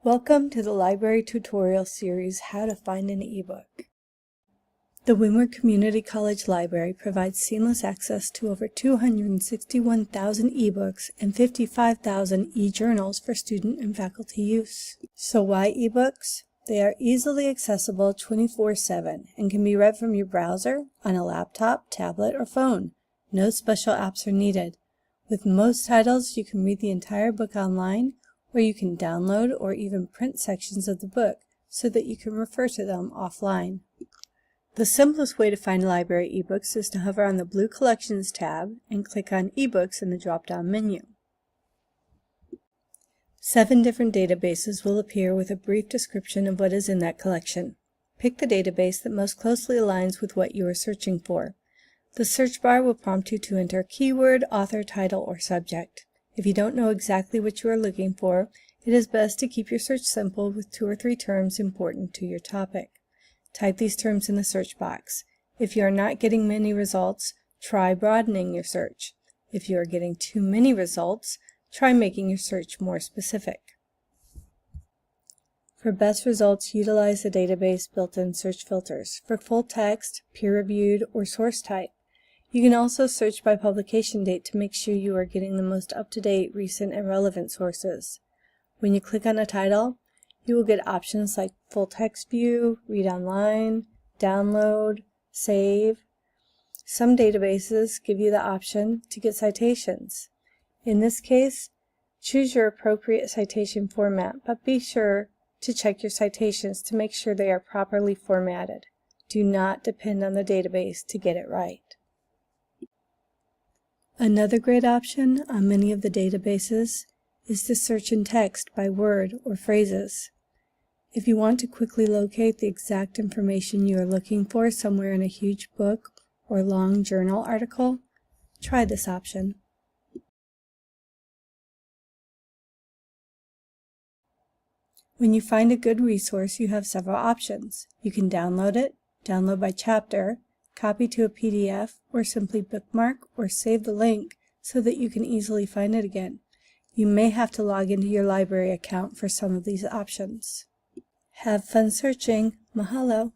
Welcome to the library tutorial series, How to Find an eBook. The Windward Community College Library provides seamless access to over 261,000 eBooks and 55,000 e-journals for student and faculty use. So why eBooks? They are easily accessible 24/7 and can be read from your browser, on a laptop, tablet, or phone. No special apps are needed. With most titles, you can read the entire book online, or you can download or even print sections of the book so that you can refer to them offline. The simplest way to find library eBooks is to hover on the blue Collections tab and click on eBooks in the drop-down menu. 7 different databases will appear with a brief description of what is in that collection. Pick the database that most closely aligns with what you are searching for. The search bar will prompt you to enter a keyword, author, title, or subject. If you don't know exactly what you are looking for, it is best to keep your search simple with 2 or 3 terms important to your topic. Type these terms in the search box. If you are not getting many results, try broadening your search. If you are getting too many results, try making your search more specific. For best results, utilize the database built-in search filters for full text, peer-reviewed, or source type. You can also search by publication date to make sure you are getting the most up-to-date, recent, and relevant sources. When you click on a title, you will get options like full text view, read online, download, save. Some databases give you the option to get citations. In this case, choose your appropriate citation format, but be sure to check your citations to make sure they are properly formatted. Do not depend on the database to get it right. Another great option on many of the databases is to search in text by word or phrases. If you want to quickly locate the exact information you are looking for somewhere in a huge book or long journal article, try this option. When you find a good resource, you have several options. You can download it, download by chapter, copy to a PDF, or simply bookmark or save the link so that you can easily find it again. You may have to log into your library account for some of these options. Have fun searching. Mahalo!